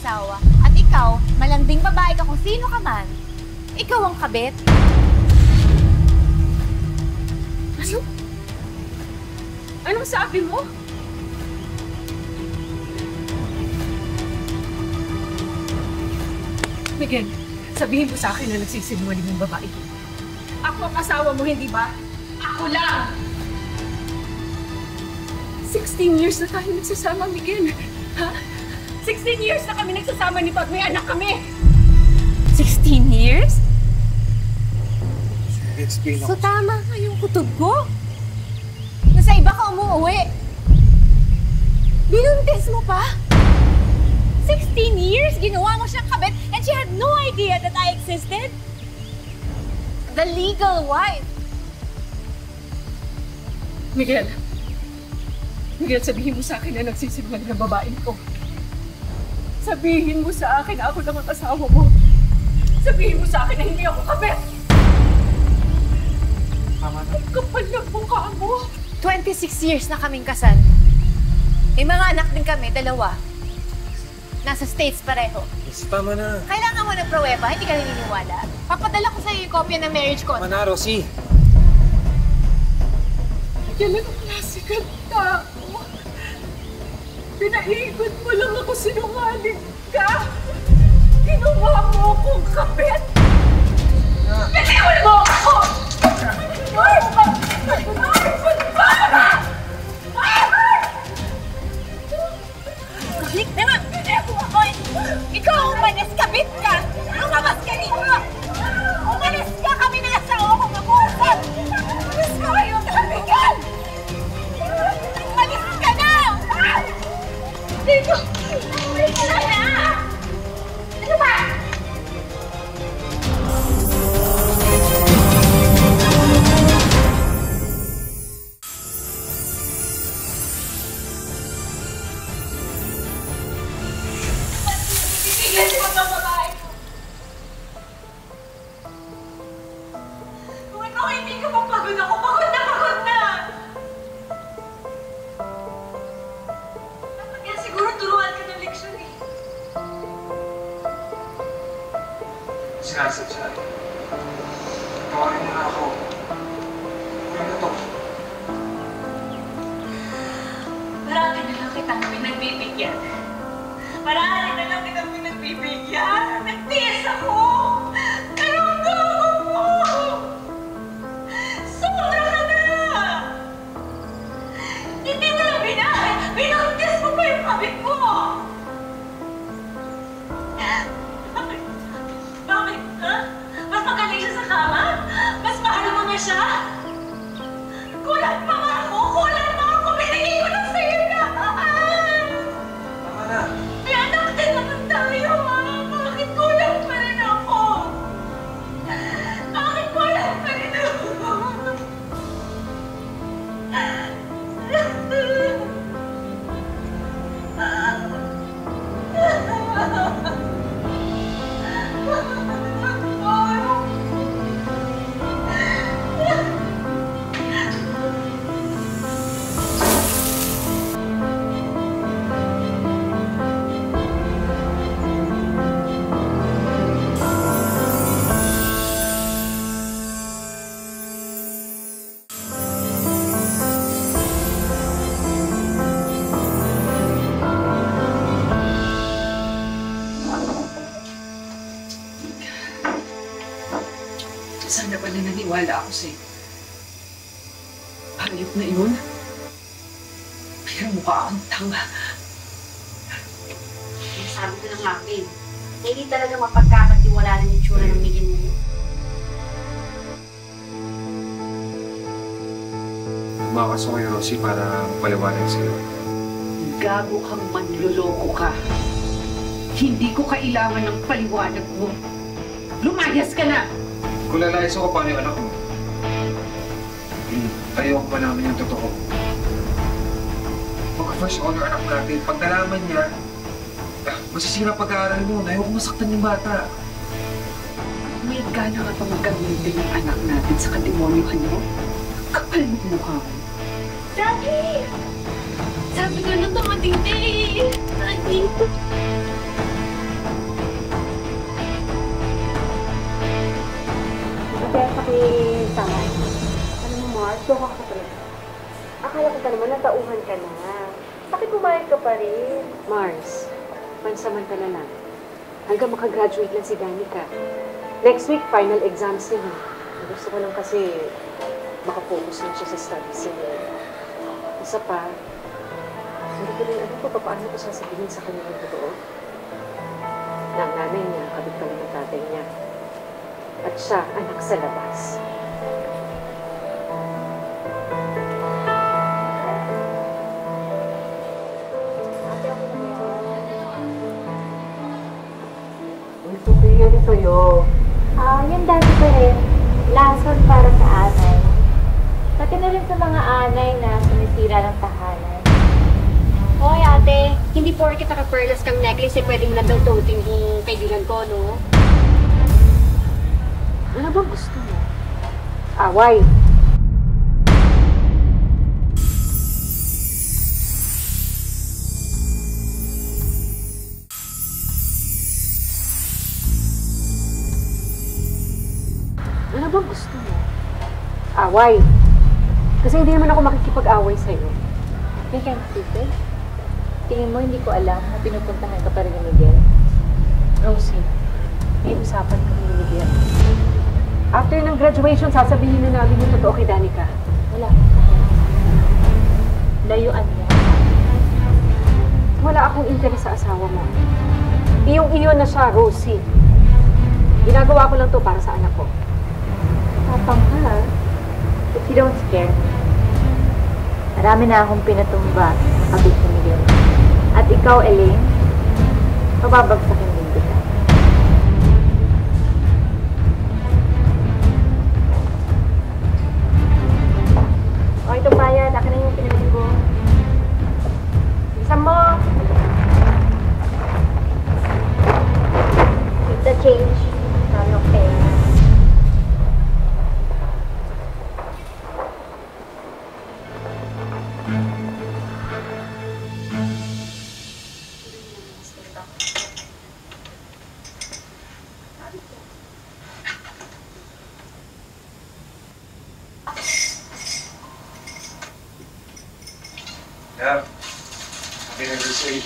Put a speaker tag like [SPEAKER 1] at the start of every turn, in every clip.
[SPEAKER 1] asawa. At ikaw, malanding babae ka kung sino ka man. Ikaw ang kabit.
[SPEAKER 2] Ano? Anong sabi mo? Miguel, sabihin mo sa akin na nagsisinungaling yung babae. Ako ang asawa mo, hindi ba? Ako lang! 16 years na tayo nagsasama, Miguel. Ha? 16 years na kami nagsasama ni Pag. May anak kami!
[SPEAKER 1] 16 years?
[SPEAKER 3] Explain
[SPEAKER 1] So tama nga yung kutob ko? Nasa iba ka umuwi. Binuntis mo pa? 16 years, ginawa mo siyang kabit and she had no idea that I existed? The legal wife.
[SPEAKER 2] Miguel, sabihin mo sa akin na nagsisinungaling ng babaeng ko. Sabihin mo sa akin na ako lang ang asawa mo. Sabihin mo sa akin na hindi ako kabit.
[SPEAKER 3] Tama na.
[SPEAKER 2] Ang kapal ng mukha mo.
[SPEAKER 1] 26 years na kaming kasal. May mga anak din kami, 2. Nasa States pareho.
[SPEAKER 3] Yes, tama na.
[SPEAKER 1] Kailangan mo ng pruweba, hindi ka naniniwala. Papadala ko sa'yo yung kopya ng marriage contract.
[SPEAKER 3] Tama na, Rosie.
[SPEAKER 2] Kailan ang klase kang tao? Pinaigot mo lang ako, sinungaling ka. Ginawa mo akong kabit. Biniwan mo ako! Ay!
[SPEAKER 1] Nick, naman! Ikaw ang umalis, kabit ka! Lumabas ka dito! Umalis ka! Kami na asawa ko mag-uusap! Umalis ka kayo! Miguel! Umalis ka na! Dito! Umalis ka na! Ano ba?
[SPEAKER 3] Sinasadya. Tawarin niyo na ako. Uwi na to.
[SPEAKER 2] Marami na lang kitang pinagbibigyan. Marami na lang kitang pinagbibigyan. Nagtiis ako. Pero ang gago mo! Sobra ka na! Hindi mo lang binuntis mo pa yung kabit mo! Bakit? Ha? Mas magaling siya sa kama? Mas mahal mo na siya? Kulat pa nga ako! Kulat pa ako! Binigay ko lang sa'yo lahat!
[SPEAKER 3] Tama na.
[SPEAKER 2] May anak din naman tayo, ha? Bakit kulang pa rin ako? Bakit kulang pa rin ako? Sana pala naniwala ako sa'yo. Hayop na yun. Pero mukha akong tanga.
[SPEAKER 4] Sabi ko na nga, babe, na hindi talaga mapagkakatiwalaan yung tsura ng Miguel mo.
[SPEAKER 3] Makaso kayo, Rosie, para paliwanag sa'yo.
[SPEAKER 2] Gago kang manloloko ka. Hindi ko kailangan ng paliwanag mo. Lumayas ka na!
[SPEAKER 3] Kung lalayas ako, paano yung anak mo? Ayoko pa namin yung totoo. Pagka-first honor anak natin, pag nalaman niya, masisira pag-aaral mo. Ayoko masaktan yung bata.
[SPEAKER 2] May gana ka pa magamitin yung anak natin sa kademonyohan mo? Kapal mo mukha mo.
[SPEAKER 1] Daddy! Sabi ko na ito, matindi! Daddy!
[SPEAKER 5] Tessa kay Samay. Alam mo, Mars, loko ka talaga. Akala ko pa naman natauhan ka na. Bakit pumayag ka pa rin? Mars, pansamantala lang. Hanggang makagraduate lang si Danica. Next week, final exams niya. Gusto ko lang kasi makafocus na siya sa studies niya. Isa pa, hindi ko rin alam kung paano ko sasabihin sa kanya ng totoo. Na ang nanay niya, kabit pala ng tatay niya. At siya, anak sa labas. Ito ko yun sa'yo.
[SPEAKER 1] Yung dati ko rin, lason para sa anay. Pati na rin sa mga anay na sumisira ng tahanan.
[SPEAKER 5] Hoy ate, hindi porket naka-pearls kang necklace eh pwedeng nandang-toting yung kaibigan ko, no? Ano bang gusto mo? Away. Ano bang gusto mo? Away. Kasi hindi naman ako makikipag-away sa'yo.
[SPEAKER 1] You can't stupid. Tingin mo hindi ko alam na pinupuntahan ka pa rin ni Miguel.
[SPEAKER 5] Rosie, may usapan kami ni Miguel. After ng graduation, sasabihin na namin yung totoo kay Danica.
[SPEAKER 1] Wala. Layuan niya.
[SPEAKER 5] Wala akong interes sa asawa mo. Iyong-iyo na siya, Rosie. Ginagawa ko lang to para sa anak ko.
[SPEAKER 1] Tapang ka, ha? If you don't scare me. Marami na akong pinatumba sa kabit ni Miguel. At ikaw, Elaine, mababagsakin din kita.
[SPEAKER 5] O, itong bayan. Akin na yung pinamili ko. Bilisan mo!
[SPEAKER 1] Keep the change. I'm okay.
[SPEAKER 3] Yeah. Happy anniversary.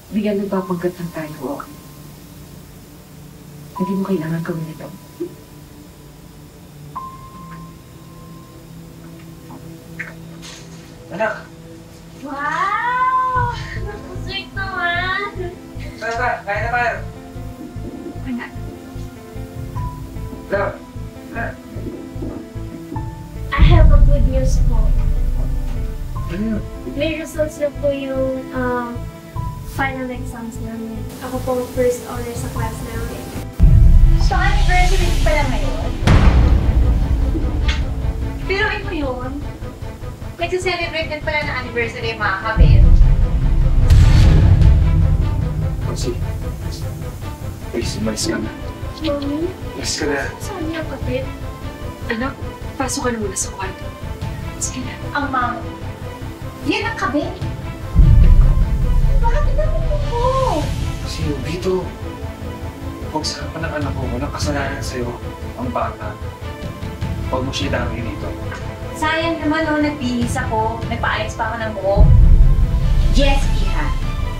[SPEAKER 5] Bigyan nagpapangkat lang tayo, okay? Hindi mo kailangan gawin ito.
[SPEAKER 3] Anak!
[SPEAKER 2] Wow! Napasweet naman!
[SPEAKER 3] Tara, kain na tayo!
[SPEAKER 5] Anak.
[SPEAKER 3] Love! Anak!
[SPEAKER 2] I have a good news po.
[SPEAKER 3] Ano yun?
[SPEAKER 2] May results na po yung final exams namin. Ako po ang first honor sa class namin. So, anniversary pala ngayon? Pero ito yun. Nagsa-celebrate din pala ng anniversary yung mga kabit.
[SPEAKER 3] Rosie. Please, umalis ka na.
[SPEAKER 2] Mommy,
[SPEAKER 3] Umalis ka na.
[SPEAKER 2] saan niya ang kabit?
[SPEAKER 5] Anak, pasok ka na muna sa kwarto. Sige na.
[SPEAKER 2] Ang mama. Yan ang kabit? Bakit naman po?
[SPEAKER 3] Kasi dito, huwag sa harapan ng anak ko, walang kasalanan sa'yo, ang bata. Huwag mo siya dami dito.
[SPEAKER 2] Sayang naman nagbihis ako. Nagpaayos pa ako ng buhok. Yes, Iha.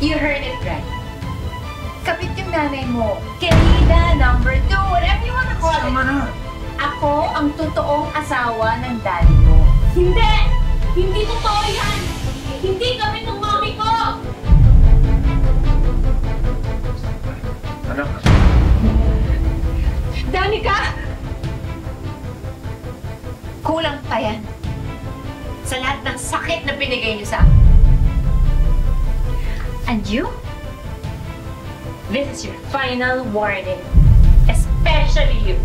[SPEAKER 2] You heard it right. Kapit yung nanay mo. Querida, number 2, whatever you wanna call it.
[SPEAKER 3] Sama na!
[SPEAKER 2] Ako ang totoong asawa ng daddy mo. Hindi! Hindi totoo yan! Hindi kami ng mami ko!
[SPEAKER 3] Anak,
[SPEAKER 2] Danica! Kulang pa yan. Sa lahat ng sakit na binigay niyo sa akin. And you? This is your final warning. Especially you.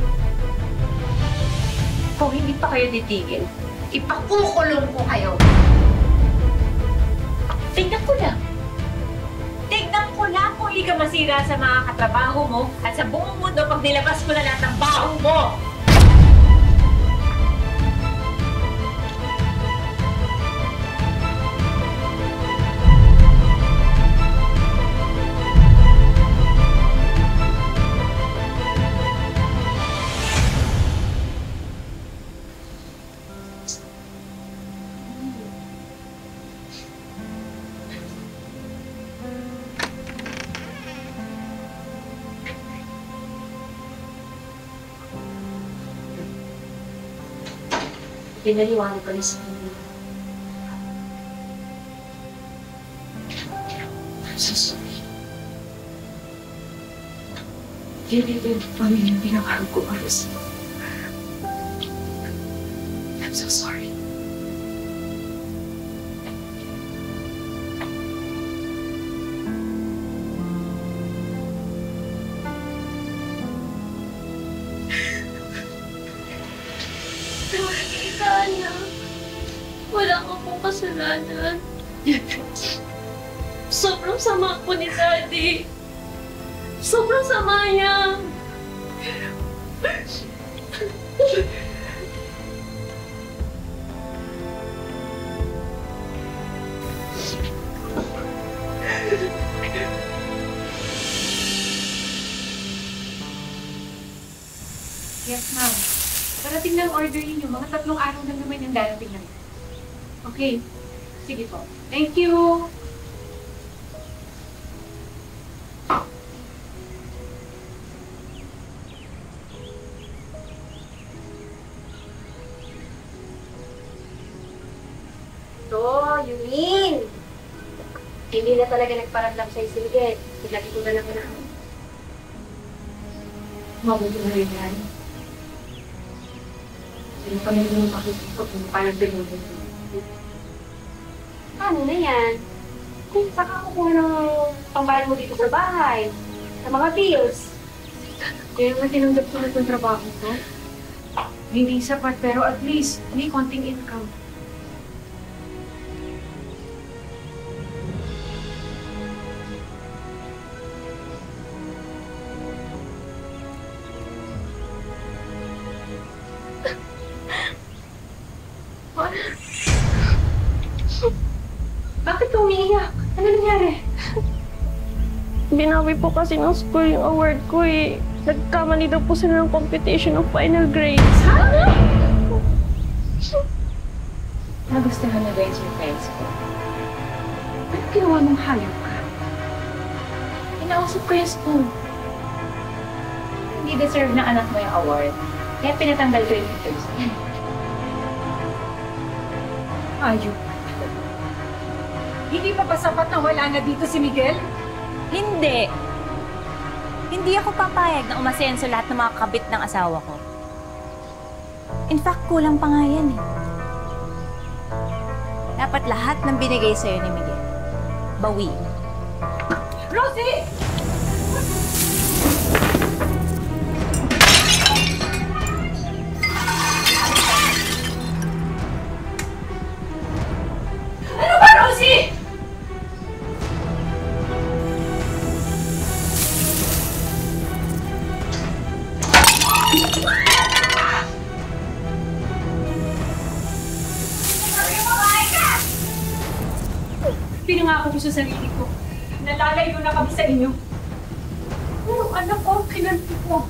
[SPEAKER 2] Kung hindi pa kayo titigil, ipakukulong ko kayo. Tignan ko lang. Tignan ko lang kung hindi ka masira sa mga katrabaho mo at sa buong mundo pag nilabas ko na lahat ng baho mo.
[SPEAKER 4] Pinaliwanag ko na sa kanya.
[SPEAKER 2] I'm so sorry. Hindi ba yung pamilya pinangarap ko para sa'yo? I'm so sorry.
[SPEAKER 6] Sana, wala ka pong kasalanan. Sobrang sama ko ni Daddy. Sobrang sama niya.
[SPEAKER 2] Yes, ma'am. Parating lang order ninyo. Mga 3 araw na naman yung darating lang. Okay. Sige po. Thank you!
[SPEAKER 4] So, you mean? Hindi na talaga nagparamdam sa'yo si Miguel. Pinagi ko na lang na. Mabuti na rin yan. Hindi pa rin yung makikita kung paano binigyan mo. Paano na yan? Kung saka kukuha ng pambayad mo dito sa bahay, sa mga bills.
[SPEAKER 2] Kaya nga tinanggap ko na itong trabaho ko. Hindi sapat, pero at least may konting income. Bakit ka umiiyak? Ano nangyari?
[SPEAKER 6] Binawi po kasi ng school yung award ko eh. Nagkamali daw po sila ng competition of final grades.
[SPEAKER 2] Nagustuhan na ba yung surprise ko? Ba't ginawa mong hayop ka? Inausap ko yung school. Hindi deserve ng anak mo yung award. Kaya pinatanggal ko yung pictures.
[SPEAKER 1] Ayun. Hindi pa ba sapat na wala na dito si Miguel?
[SPEAKER 7] Hindi. Hindi ako papayag na umasenso lahat ng mga kabit ng asawa ko. In fact, kulang pa nga yan eh. Dapat lahat ng binigay sa'yo ni Miguel, bawiin.
[SPEAKER 1] Rosie! Ano ba, Rosie? Pinangako ko sa sarili ko. Nalalayo na kami sa inyo. Pero anak ko, kinanti ko.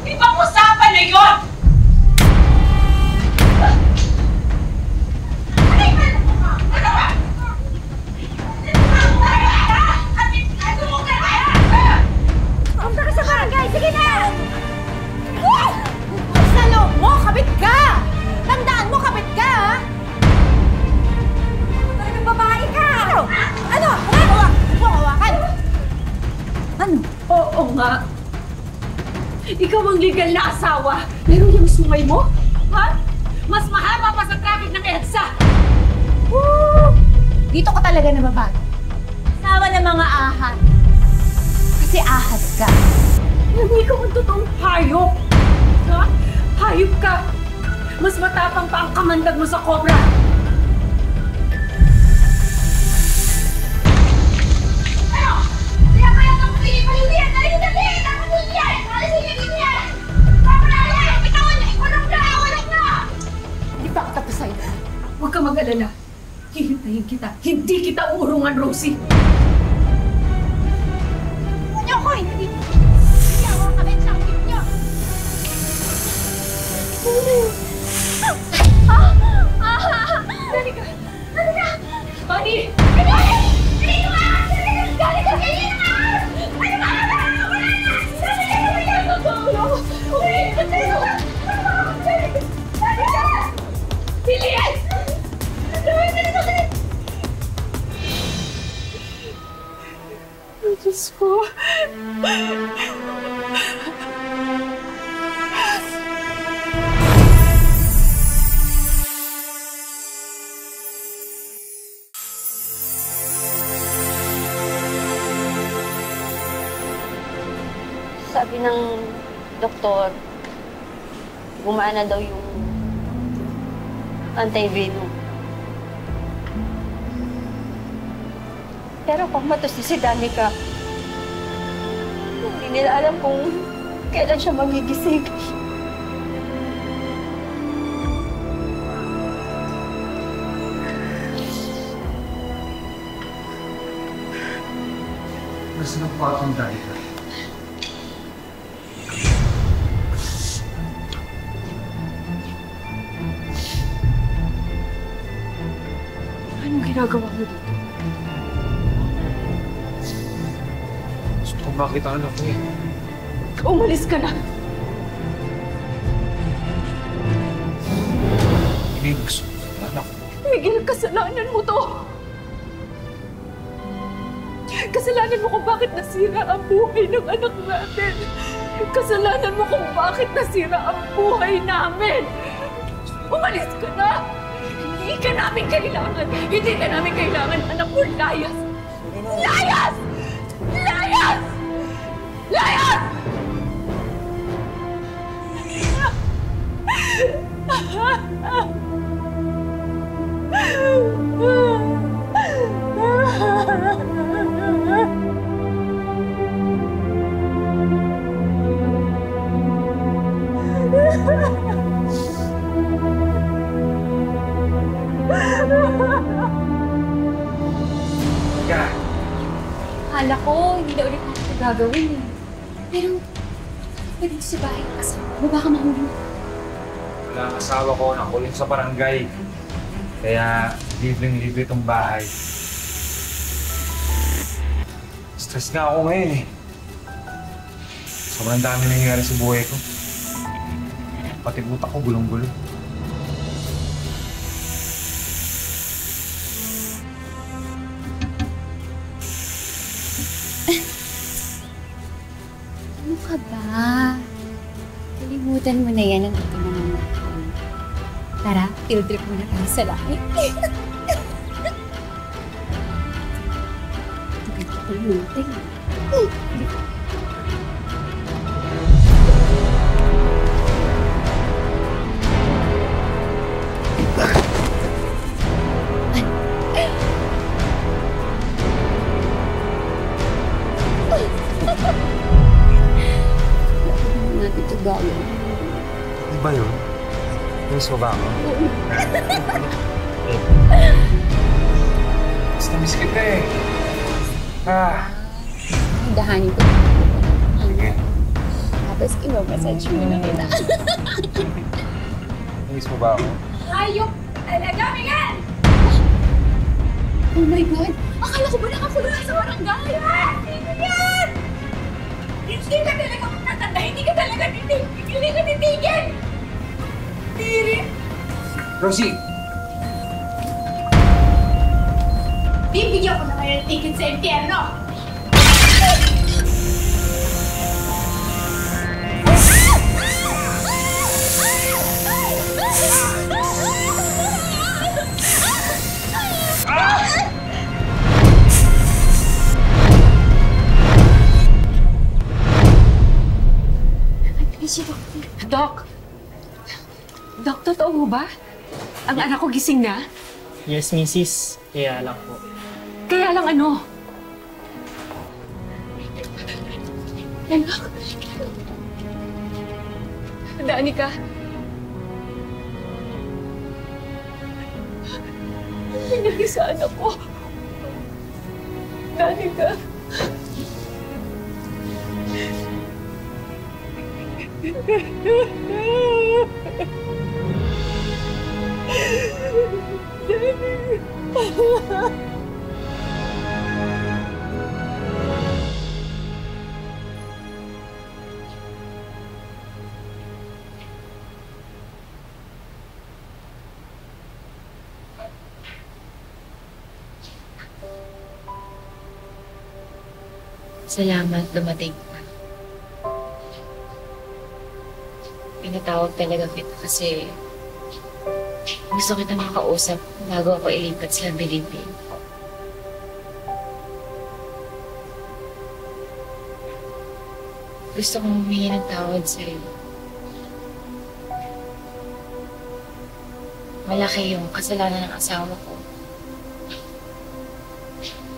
[SPEAKER 1] Ibang usapan na yun!
[SPEAKER 7] Punta ka sa barangay! Sige na! Sa loob mo! Kabit ka! Tandaan mo, kabit ka, ha? Talagang babae ka! Ano? Huwag mo hawakan! Ano?
[SPEAKER 1] Oo nga. Ikaw ang legal na asawa. Pero yung sungay mo, ha? Mas mahaba pa sa traffic ng EDSA.
[SPEAKER 7] Woo! Dito ka talaga nababago. Sama ng mga ahas. Kasi ahas ka.
[SPEAKER 1] Hindi ka ang totoong hayop. Ha? Hayop ka. Mas matapang pa ang kamandag mo sa cobra. Hindi pa ako tapos sa'yo. Huwag ka mag-alala. Hihintayin kita. Hindi kita uurungan, Rosie.
[SPEAKER 7] Ano ko? Hindi ako kabit sa akin niyo.
[SPEAKER 1] Dali ka! Dali ka! Bunny! Dali ka!
[SPEAKER 6] Diyos ko.
[SPEAKER 4] Sabi ng doktor, gumana daw yung anti-venom. Pero kung matos na si Danica, hindi nila alam kung kailan siya magigising.
[SPEAKER 3] Nasa na po akong dahil.
[SPEAKER 6] Anong ginagawa mo dito?
[SPEAKER 3] Gusto kong makita ang anak ko eh.
[SPEAKER 6] Umalis ka na!
[SPEAKER 3] Hindi gusto ko ang anak ko.
[SPEAKER 6] Miguel, kasalanan mo to! Kasalanan mo kung bakit nasira ang buhay ng anak natin! Kasalanan mo kung bakit nasira ang buhay namin! Umalis ka na! Hindi ka namin kailangan! Hindi ka namin kailangan, anak mo, layas! Layas! Layas! Layas!
[SPEAKER 3] Teka,
[SPEAKER 2] Akala ko, hindi na ulit natin ito gagawin eh. Pero, pwede dito sa bahay. Kasama mo, baka mahulog.
[SPEAKER 3] wala ang asawa ko, nakulong sa barangay. Kaya, libreng-libre itong bahay. Stress nga ako ngayon eh. Sobrang dami nangyayari sa buhay ko. Pati utak ko gulong-gulo.
[SPEAKER 2] Ano ka ba? Kalimutan mo na yan ang ito naman natin. Tara, field trip muna tayo sa langit. Tagal ka pala natin. Natin ito gawin.
[SPEAKER 3] Di ba yun? Miss mo ba ako? Basta miss kita eh.
[SPEAKER 2] Dahanin ko.
[SPEAKER 3] Sige.
[SPEAKER 2] Tapos ino-massage mo na kita.
[SPEAKER 3] Miss mo ba ako?
[SPEAKER 1] Hayop talaga, Miguel!
[SPEAKER 2] Oh my God! Akala ko ba nakakulong sa barangay?
[SPEAKER 1] Sino yan? Hindi ka talaga magtatanda, hindi ka talaga titigil, hindi ka titigil! Tiri!
[SPEAKER 3] Rosie!
[SPEAKER 1] Bibigyan ko na kayo ng ticket sa impyerno!
[SPEAKER 6] Doc! Doc, totoo mo ba? Ang anak ko gising na?
[SPEAKER 8] Yes, Mrs. Kaya lang po.
[SPEAKER 6] Kaya lang ano? Anak? Danica? Hindi sa anak ko. Danica?
[SPEAKER 2] Salamat, dumating ka. Pinatawag talaga kita kasi gusto kita makausap bago ako ilipat sa Bilibid. Gusto kong humingi ng tawad sa'yo. Malaki yung kasalanan ng asawa ko.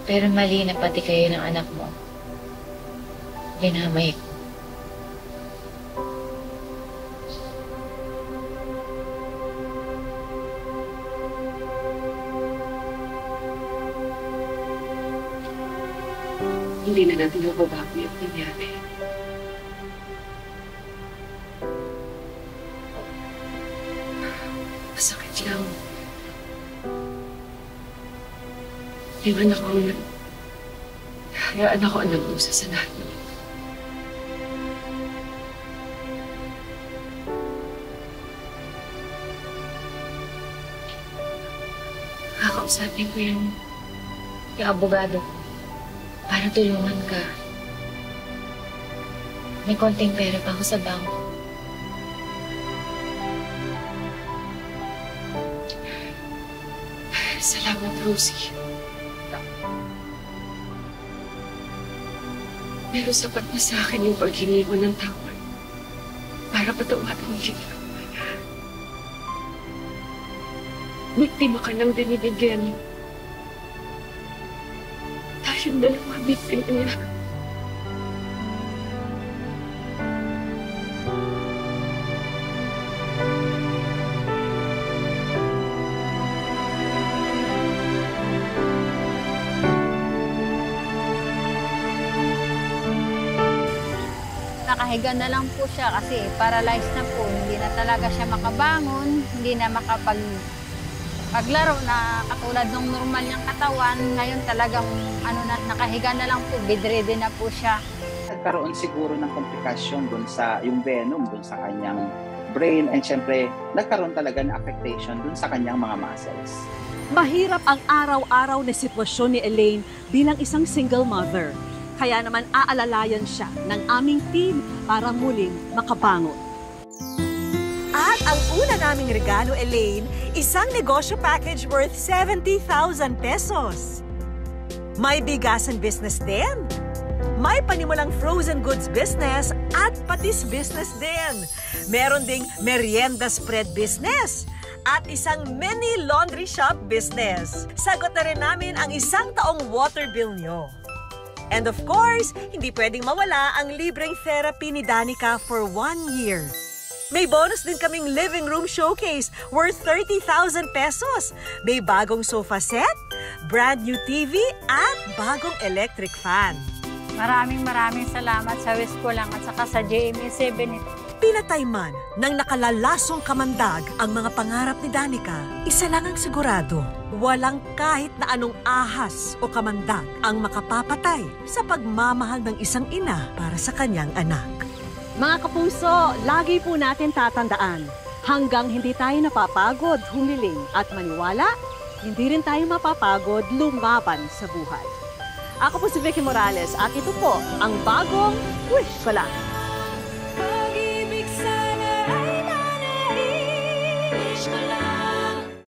[SPEAKER 2] Pero mali na pati kayo ng anak mo. Ginamay ko.
[SPEAKER 5] Hindi na natin mababago yung nangyari. Masakit lang. Hayaan ako ang nag-usa sa lahat ng ito. Kakausapin ko yung abogado ko para tulungan ka. May konting pera pa ako sa bangko. Salamat, Rosie. Pero sapat na sa akin yung paghingi mo ng tawad para patawarin kita. Biktima ka ng dinibigyan. Tayong dalawa biktima niya.
[SPEAKER 1] Nakahiga na lang po siya kasi paralyzed na po. Hindi na talaga siya makabangon, hindi na paglaro na katulad ng normal niyang katawan. Ngayon talagang nakahiga na lang po, bedridden na po siya.
[SPEAKER 9] Nagkaroon siguro ng komplikasyon dun sa yung venom dun sa kanyang brain and syempre nagkaroon talaga ng affectation dun sa kanyang mga muscles.
[SPEAKER 10] Mahirap ang araw-araw na sitwasyon ni Elaine bilang isang single mother. Kaya naman aalalayan siya ng aming team para muling makabangon.
[SPEAKER 11] At ang una naming regalo, Elaine, isang negosyo package worth 70,000 pesos. May bigasan business din. May panimulang frozen goods business at patis business din. Meron ding merienda spread business at isang mini laundry shop business. Sagot na rin namin ang 1 taong water bill nyo. And of course, hindi pwedeng mawala ang libreng therapy ni Danica for 1 year. May bonus din kaming living room showcase worth 30,000 pesos. May bagong sofa set, brand new TV, at bagong electric fan.
[SPEAKER 1] Maraming salamat sa Wish Ko Lang at saka sa JMA7.
[SPEAKER 11] Pinatay man ng nakalalasong kamandag ang mga pangarap ni Danica, isa lang ang sigurado. Walang kahit na anong ahas o kamandag ang makapapatay sa pagmamahal ng isang ina para sa kanyang anak.
[SPEAKER 10] Mga kapuso, lagi po natin tatandaan, hanggang hindi tayo napapagod humiling at maniwala, hindi rin tayo mapapagod lumaban sa buhay. Ako po si Vicky Morales at ito po ang bagong Wish Ko Lang.